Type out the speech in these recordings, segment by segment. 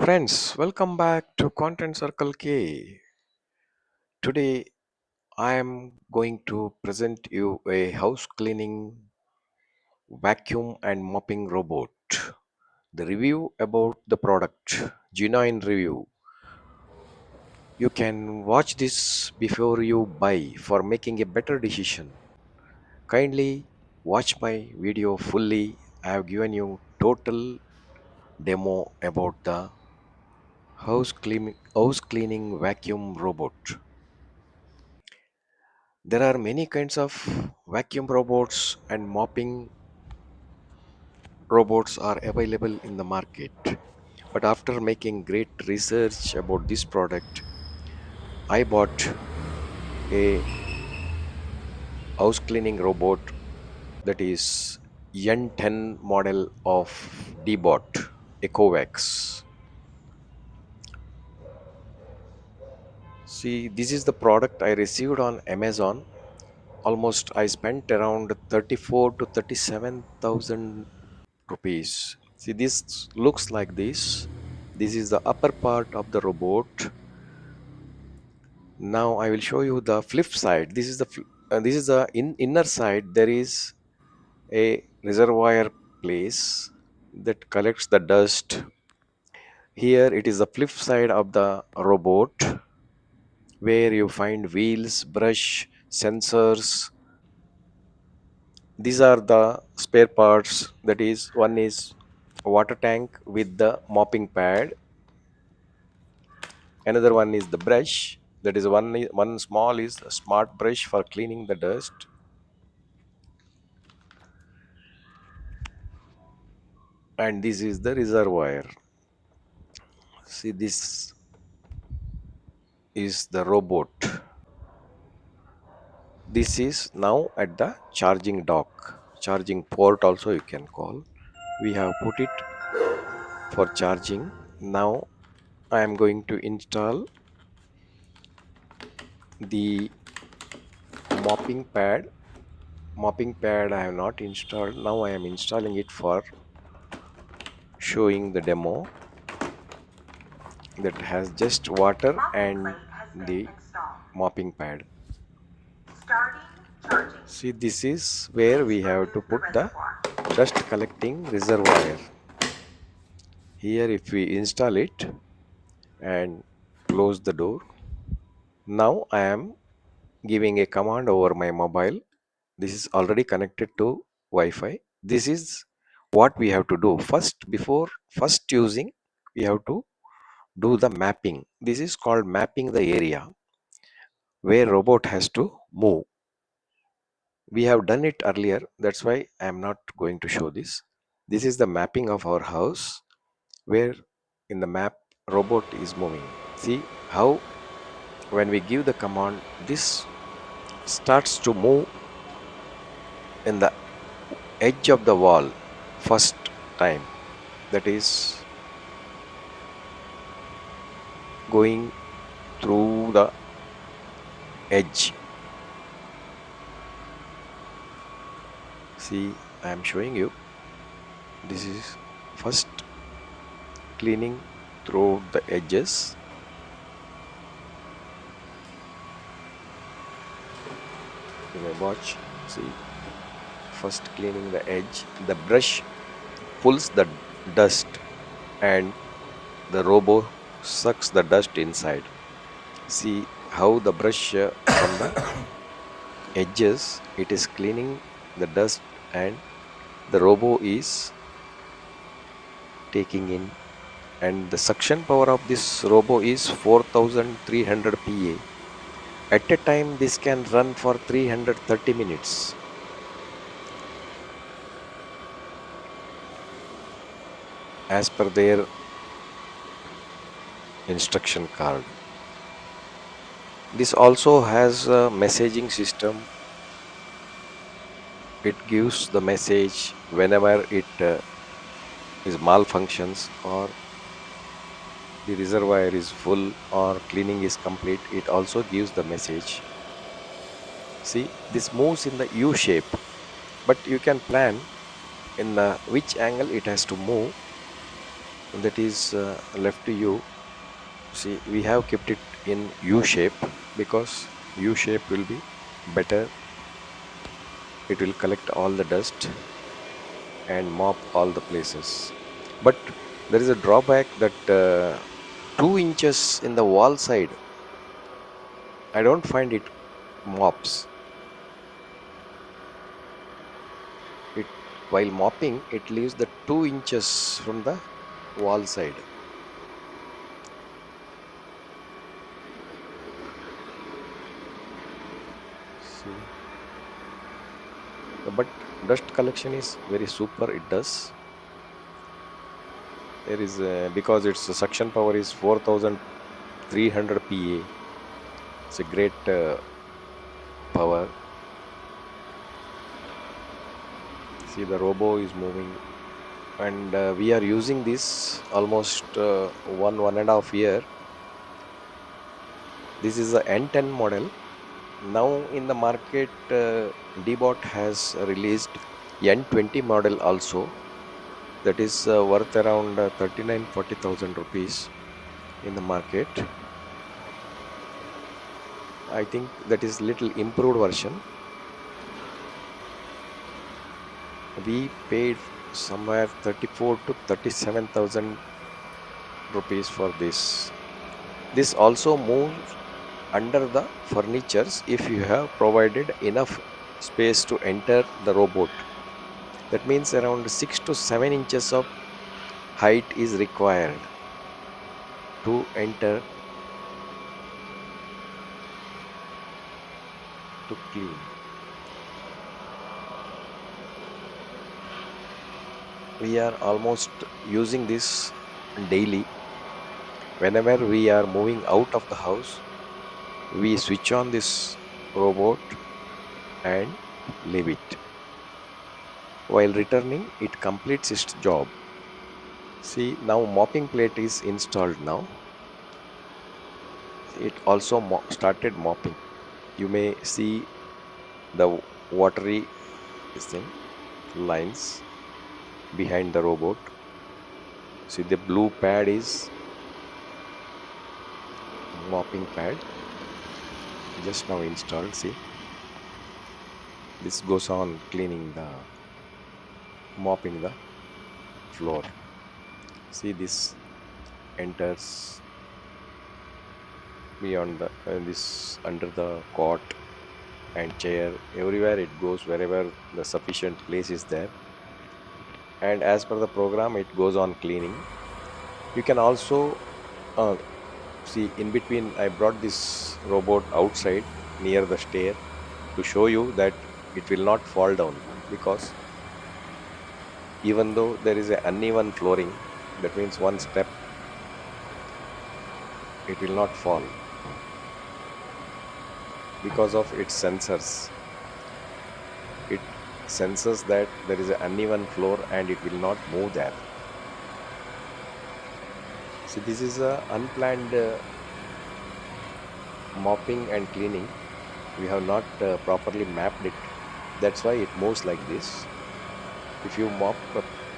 Friends, welcome back to Content Circle K. Today I am going to present you a house cleaning vacuum and mopping robot. The review about the product, genuine review. You can watch this before you buy for making a better decision. Kindly watch my video fully. I have given you total demo about the house cleaning vacuum robot. There are many kinds of vacuum robots and mopping robots are available in the market. But after making great research about this product, I bought a house cleaning robot that is N10 model of Deebot EcoVax. See, this is the product I received on Amazon. Almost I spent around 34 to 37,000 rupees. See, this looks like this. This is the upper part of the robot. Now I will show you the flip side. This is the inner side. There is a reservoir place that collects the dust. Here it is the flip side of the robot where you find wheels, brush, sensors. These are the spare parts. That is, one is water tank with the mopping pad. Another one is the brush. That is one small is a smart brush for cleaning the dust. And this is the reservoir. See, this is the robot. This is now at the charging dock, charging port also you can call. We have put it for charging. Now I am going to install the mopping pad. Mopping pad I have not installed. Now I am installing it for showing the demo. That has just water and the mopping pad. See, this is where we have to put the dust collecting reservoir. Here if we install it and close the door, now I am giving a command over my mobile. This is already connected to Wi-Fi. This is what we have to do first. Before first using, we have to do the mapping. This is called mapping the area where robot has to move. We have done it earlier, that's why I am not going to show this. This is the mapping of our house where in the map robot is moving. See how when we give the command, this starts to move in the edge of the wall first time. That is going through the edge. See, I am showing you. This is first cleaning through the edges. You may watch. See, first cleaning the edge. The brush pulls the dust and the robo sucks the dust inside. See how the brush from the edges, it is cleaning the dust and the robo is taking in, and the suction power of this robo is 4300 PA. At a time this can run for 330 minutes. As per their instruction card. This also has a messaging system. It gives the message whenever it is malfunctions or the reservoir is full or cleaning is complete. It also gives the message. See, this moves in the U shape, but you can plan in the which angle it has to move. that is left to you. See, we have kept it in U shape because U shape will be better. It will collect all the dust and mop all the places. But there is a drawback that 2 inches in the wall side, I don't find it mops. It while mopping, it leaves the 2 inches from the wall side. See, but dust collection is very super. It does. There is because its suction power is 4,300 PA. It's a great power. See, the robo is moving, and we are using this almost 1.5 year. This is the N10 model. Now in the market, Deebot has released N20 model also. That is worth around 39-40,000 rupees in the market. I think that is little improved version. We paid somewhere 34 to 37,000 rupees for this. This also moves under the furnitures if you have provided enough space to enter the robot. That means around 6 to 7 inches of height is required to enter to clean. We are almost using this daily. Whenever we are moving out of the house, we switch on this robot and leave it. While returning, it completes its job. See, now mopping plate is installed now. It also started mopping. You may see the watery this thing lines behind the robot. See, the blue pad is mopping pad just now installed. See, this goes on cleaning the mopping the floor. See, this enters beyond the this under the cot and chair, everywhere it goes, wherever the sufficient place is there, and as per the program it goes on cleaning. You can also uh, see in between. I brought this robot outside near the stair to show you that it will not fall down, because even though there is an uneven flooring, that means one step, it will not fall because of its sensors. It senses that there is an uneven floor and it will not move there. So this is a unplanned mopping and cleaning. We have not properly mapped it. That's why it moves like this. If you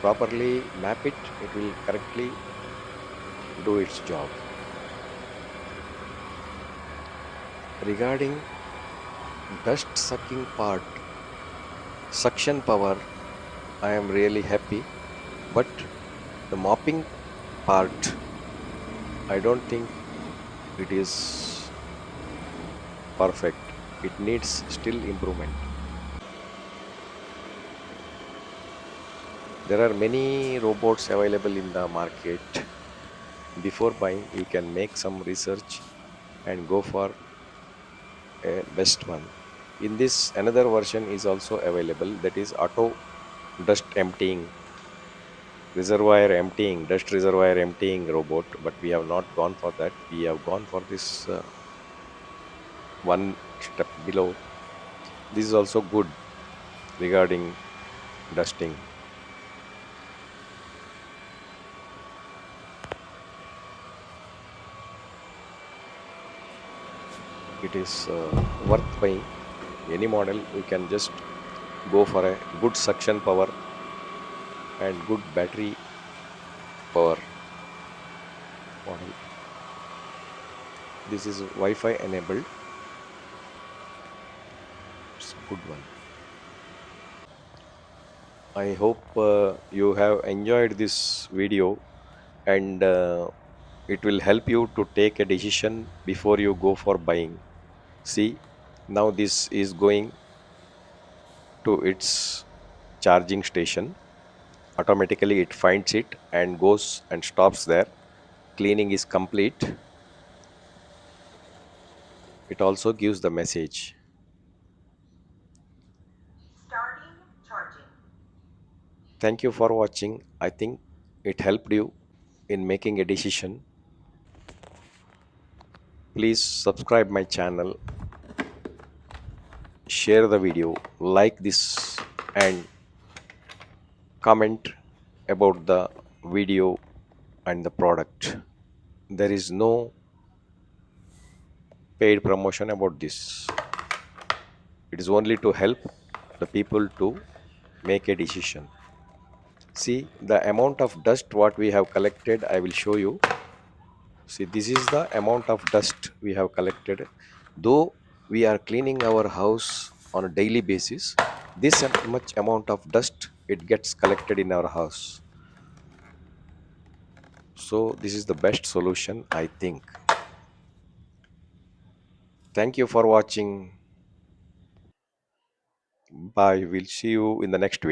properly map it, it will correctly do its job. Regarding dust sucking part, suction power, I am really happy. But the mopping part, I don't think it is perfect. It needs still improvement. There are many robots available in the market. Before buying, you can make some research and go for a best one. In this, another version is also available, that is auto dust emptying, dust reservoir emptying robot. But we have not gone for that. We have gone for this one step below. This is also good regarding dusting. It is worth buying. Any model, you can just go for a good suction power and good battery power. model. This is Wi-Fi enabled. It's a good one. I hope you have enjoyed this video, and it will help you to take a decision before you go for buying. See, now this is going to its charging station. Automatically it finds it and goes and stops there. Cleaning is complete. It also gives the message. Starting charging. Thank you for watching. I think it helped you in making a decision. Please subscribe my channel, share the video, like this, and comment about the video and the product. There is no paid promotion about this. It is only to help the people to make a decision. See the amount of dust what we have collected. I will show you. See, this is the amount of dust we have collected. Though we are cleaning our house on a daily basis, this much amount of dust it gets collected in our house. So this is the best solution, I think. Thank you for watching. Bye. We'll see you in the next video.